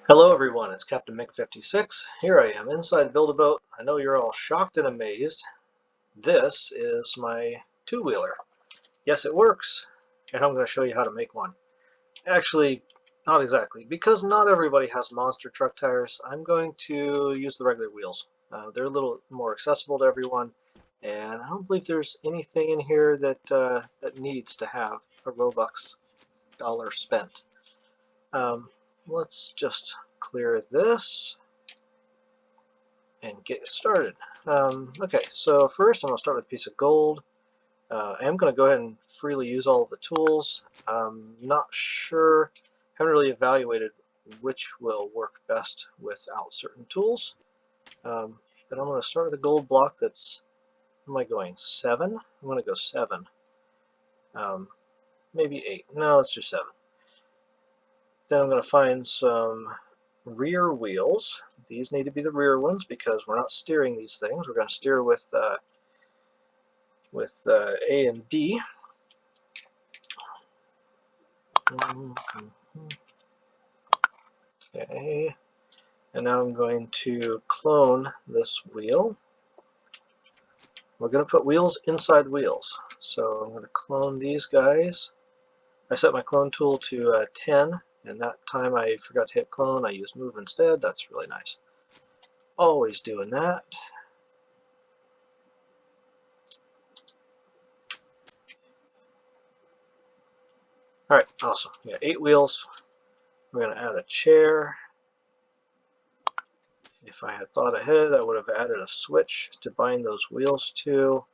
Hello everyone, it's Captain Mick56. Here I am inside Build-A-Boat. I know you're all shocked and amazed. This is my two-wheeler. Yes, it works, and I'm going to show you how to make one. Actually, not exactly, because not everybody has monster truck tires. I'm going to use the regular wheels. They're a little more accessible to everyone, and I don't believe there's anything in here that needs to have a Robux dollar spent. Um, let's just clear this and get started. Okay, so first I'm going to start with a piece of gold. I am going to go ahead and freely use all of the tools. Not sure, haven't really evaluated which will work best without certain tools. But I'm going to start with a gold block that's, am I going 7? I'm going to go 7. Maybe 8. No, let's do 7. Then I'm going to find some rear wheels. These need to be the rear ones because we're not steering these things. We're going to steer with A and D. Okay, and now I'm going to clone this wheel. We're going to put wheels inside wheels. So I'm going to clone these guys. I set my clone tool to 10, and that time I forgot to hit clone. I used move instead. That's really nice. Always doing that. Alright, awesome. We got 8 wheels. We're going to add a chair. If I had thought ahead, I would have added a switch to bind those wheels to.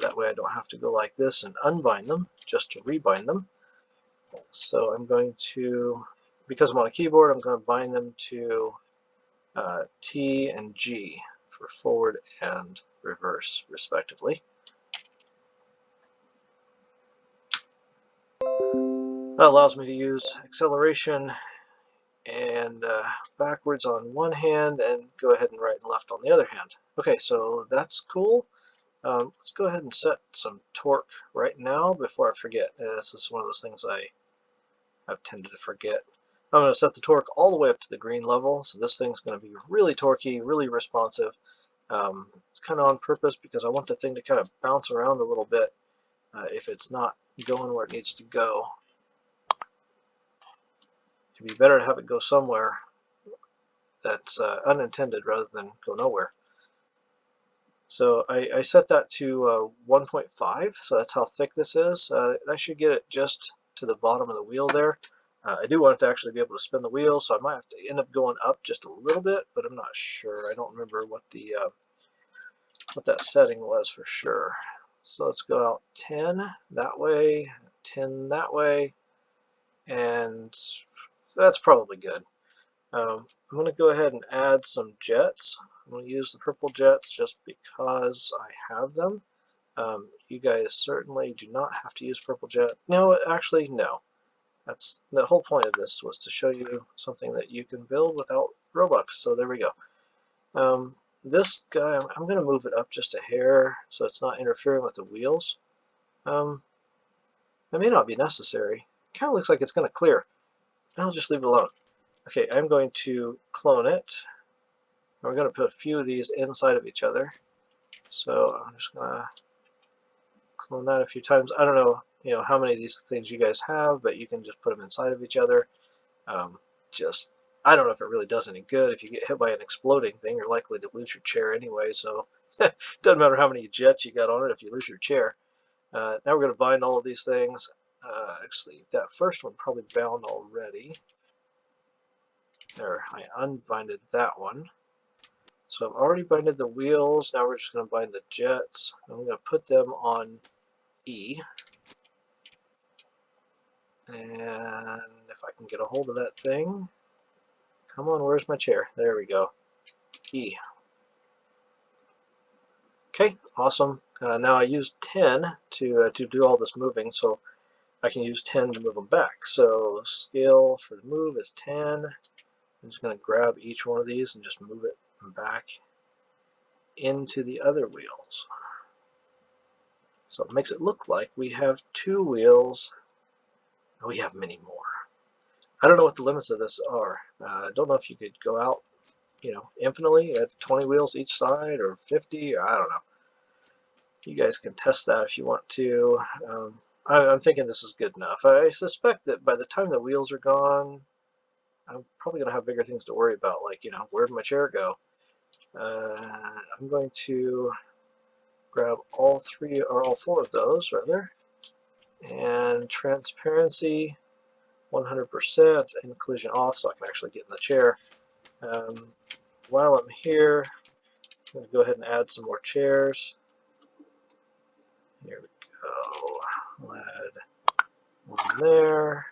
That way I don't have to go like this and unbind them, just to rebind them. So I'm going to, because I'm on a keyboard, I'm going to bind them to T and G for forward and reverse, respectively. That allows me to use acceleration and backwards on one hand and go ahead and right and left on the other hand. Okay, so that's cool. Let's go ahead and set some torque right now before I forget. This is one of those things I've tended to forget. I'm going to set the torque all the way up to the green level, so this thing's going to be really torquey, really responsive. It's kind of on purpose because I want the thing to kind of bounce around a little bit if it's not going where it needs to go. It'd be better to have it go somewhere that's unintended rather than go nowhere. So I set that to 1.5, so that's how thick this is. I should get it just to the bottom of the wheel there. I do want it to actually be able to spin the wheel, so I might have to end up going up just a little bit, but I'm not sure. I don't remember what the what that setting was for sure. So let's go out 10 that way, 10 that way, and that's probably good. I'm going to go ahead and add some jets. I'm going to use the purple jets just because I have them. You guys certainly do not have to use purple jet. No, actually, no. That's the whole point of this, was to show you something that you can build without Robux. So there we go. This guy, I'm going to move it up just a hair so it's not interfering with the wheels. That may not be necessary. It kind of looks like it's going to clear. I'll just leave it alone. Okay, I'm going to clone it. We're going to put a few of these inside of each other. So I'm just going to clone that a few times. I don't know, how many of these things you guys have, but you can just put them inside of each other. I don't know if it really does any good. If you get hit by an exploding thing, you're likely to lose your chair anyway, so it doesn't matter how many jets you got on it if you lose your chair. Now we're going to bind all of these things. Actually, that first one probably bound already. There, I unbinded that one. So I've already binded the wheels. Now we're just going to bind the jets. I'm going to put them on E. And if I can get a hold of that thing. Come on, where's my chair? There we go. E. Okay, awesome. Now I used 10 to do all this moving, so I can use 10 to move them back. So scale for the move is 10. I'm just going to grab each one of these and just move it back into the other wheels. So it makes it look like we have 2 wheels. We have many more. I don't know what the limits of this are. I don't know if you could go out, infinitely at 20 wheels each side or 50, or I don't know. You guys can test that if you want to. I'm thinking this is good enough. I suspect that by the time the wheels are gone, I'm probably going to have bigger things to worry about, like, where'd my chair go? I'm going to grab all three, or all four of those, rather, and transparency 100% and collision off so I can actually get in the chair. While I'm here, I'm going to go ahead and add some more chairs. Here we go. I'll add one there,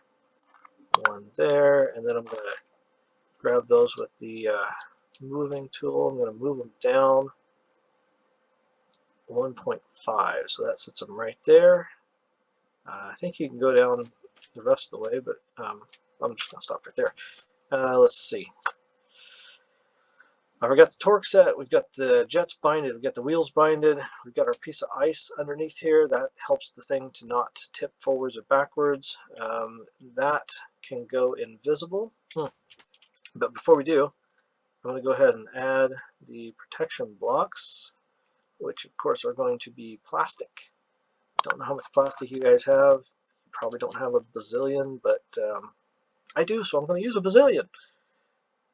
and then I'm going to grab those with the moving tool. I'm going to move them down 1.5, so that sets them right there. I think you can go down the rest of the way, but I'm just going to stop right there. Let's see. We've got the torque set, we've got the jets binded, we've got the wheels binded, we've got our piece of ice underneath here. That helps the thing to not tip forwards or backwards. That can go invisible. But before we do, I'm going to go ahead and add the protection blocks, which of course are going to be plastic. Don't know how much plastic you guys have. You probably don't have a bazillion, but I do, so I'm going to use a bazillion.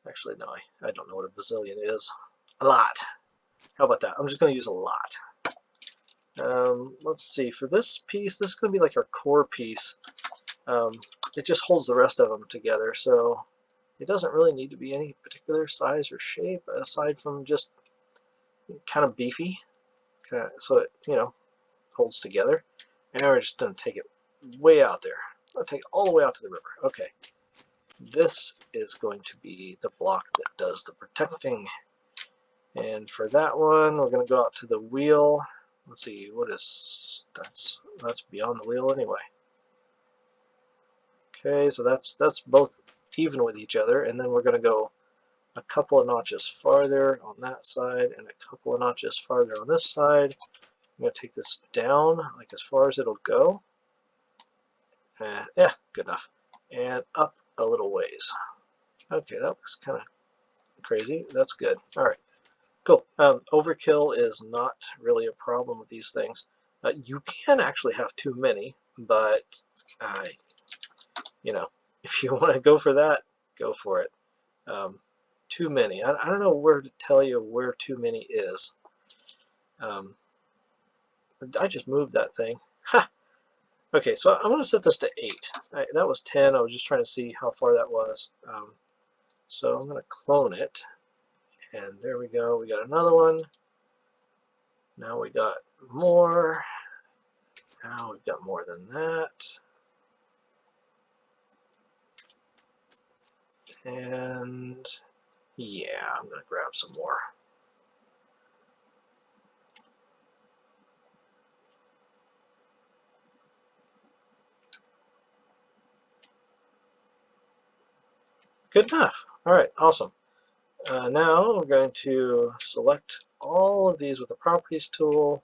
Actually, no, I don't know what a bazillion is. A lot. How about that? I'm just going to use a lot. Let's see. For this piece, this is going to be like our core piece. It just holds the rest of them together, so it doesn't really need to be any particular size or shape aside from just kind of beefy, so it holds together. And we're just going to take it way out there. I'll take it all the way out to the river. Okay. This is going to be the block that does the protecting. And for that one, we're going to go out to the wheel. Let's see, what is that's beyond the wheel anyway. Okay, so that's both even with each other, and then we're going to go a couple of notches farther on that side and a couple of notches farther on this side. I'm going to take this down like as far as it'll go. Yeah, good enough. And up a little ways. Okay, that looks kind of crazy. That's good. All right, cool. Overkill is not really a problem with these things. You can actually have too many, but if you want to go for that, go for it. Too many. I don't know where to tell you where too many is. I just moved that thing. Ha! Okay, so I'm going to set this to 8. That was 10. I was just trying to see how far that was. So I'm going to clone it. And there we go. We got another one. Now we got more. Now we've got more than that. And yeah, I'm going to grab some more. Good enough. All right, awesome. Now we're going to select all of these with the Properties tool,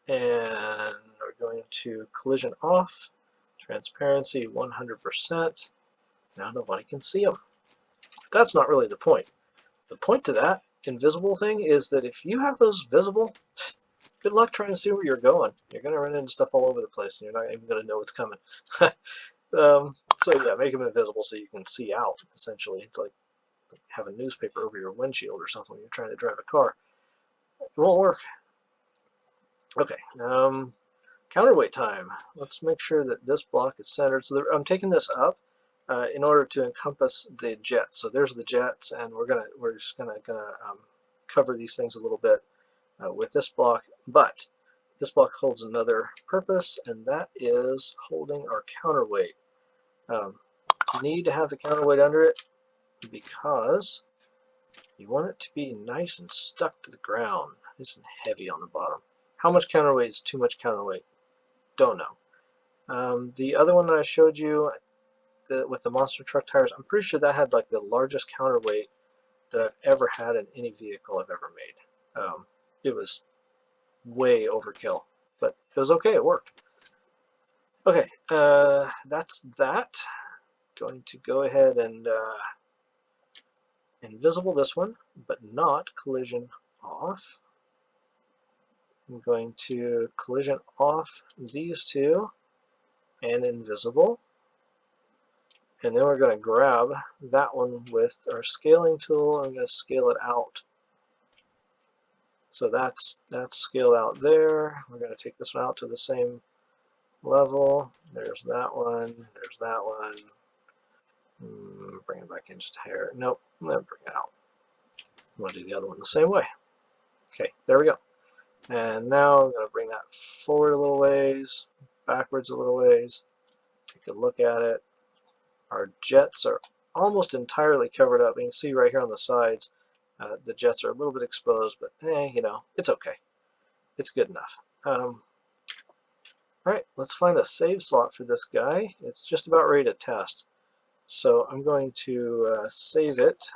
and we're going to collision off, transparency 100%. Now nobody can see them. That's not really the point. The point to that invisible thing is that if you have those visible, good luck trying to see where you're going. You're going to run into stuff all over the place, and you're not even going to know what's coming. So yeah, make them invisible so you can see out, essentially. It's like have a newspaper over your windshield or something when you're trying to drive a car. It won't work. Okay, counterweight time. Let's make sure that this block is centered. So I'm taking this up in order to encompass the jets. So there's the jets, and we're just gonna cover these things a little bit with this block. But this block holds another purpose, and that is holding our counterweight. You need to have the counterweight under it because you want it to be nice and stuck to the ground, nice and heavy on the bottom. How much counterweight is too much counterweight? Don't know. The other one that I showed you with the monster truck tires, I'm pretty sure that had like the largest counterweight that I've ever had in any vehicle I've ever made. It was way overkill, but it was okay. It worked. Okay, that's that. going to go ahead and invisible this one, but not collision off. I'm going to collision off these two and invisible. And then we're going to grab that one with our scaling tool. I'm going to scale it out. So that's scaled out there. We're going to take this one out to the same level. There's that one. There's that one. Bring it back in just a hair. Nope. I'm going to bring it out. I'm going to do the other one the same way. Okay, there we go. And now I'm going to bring that forward a little ways, backwards a little ways. Take a look at it. Our jets are almost entirely covered up. You can see right here on the sides, the jets are a little bit exposed, but you know, it's okay. It's good enough. Alright, let's find a save slot for this guy. It's just about ready to test. So I'm going to save it.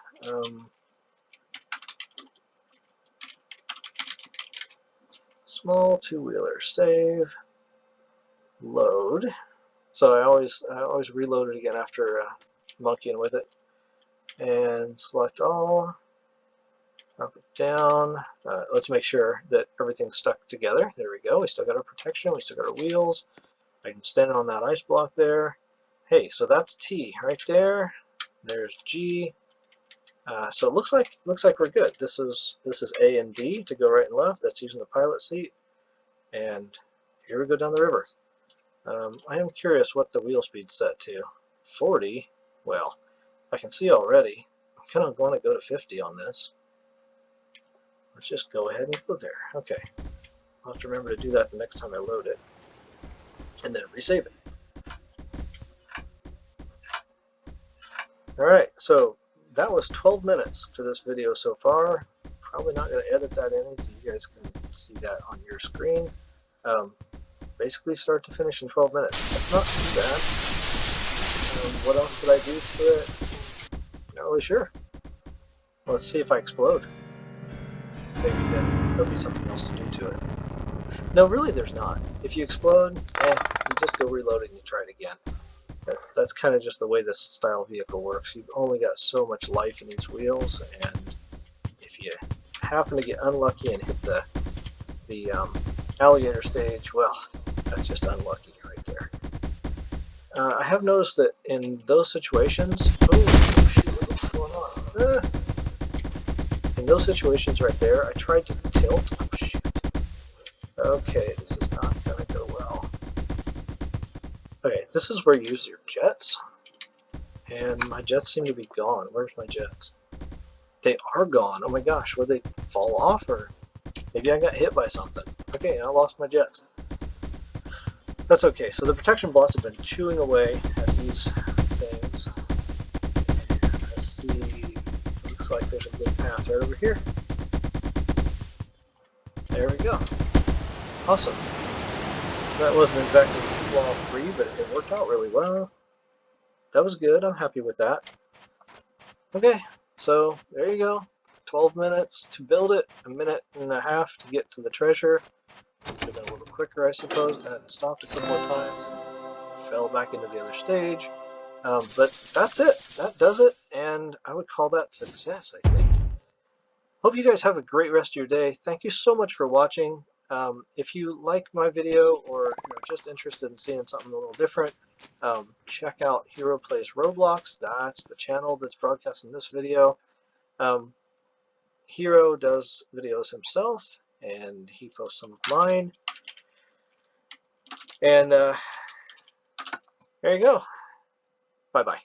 Small two-wheeler, save, load. So I always reload it again after monkeying with it. And select all. Drop it down. Let's make sure that everything's stuck together. There we go. We still got our protection. We still got our wheels. I can stand on that ice block there. Hey, so that's T right there. There's G. So it looks like we're good. This is A and D to go right and left. That's using the pilot seat. And here we go down the river. I am curious what the wheel speed's set to. 40. Well, I can see already. I'm kind of going to go to 50 on this. Let's just go ahead and go there. Okay. I'll have to remember to do that the next time I load it. And then resave it. Alright, so that was 12 minutes for this video so far. Probably not going to edit that in so you guys can see that on your screen. Basically start to finish in 12 minutes. That's not too bad. What else could I do to it? Not really sure. Let's see if I explode. Maybe then there'll be something else to do to it. No, really there's not. If you explode, you just go reload it and you try it again. That's kind of just the way this style vehicle works. You've only got so much life in these wheels, and if you happen to get unlucky and hit the alligator stage, well, that's just unlucky right there. I have noticed that in those situations, oh shoot, what's going on? In those situations right there, I tried to tilt. Oh shoot. Okay, this is not going to go well. Okay, this is where you use your jets. And my jets seem to be gone. Where's my jets? They are gone. Oh my gosh, will they fall off? Or maybe I got hit by something. Okay, I lost my jets. That's okay. So the protection blocks have been chewing away at these things. And let's see. Looks like there's a good path right over here. There we go. Awesome. That wasn't exactly flaw-free, but it worked out really well. That was good. I'm happy with that. Okay, so there you go. 12 minutes to build it, a minute and a half to get to the treasure. Could have been a little quicker, I suppose. I had stopped a couple more times and fell back into the other stage. But that's it. That does it, and I would call that success, I think. Hope you guys have a great rest of your day. Thank you so much for watching. If you like my video or you're just interested in seeing something a little different, check out Hero Plays Roblox. That's the channel that's broadcasting this video. Hero does videos himself, and he posts some of mine. And there you go. Bye-bye.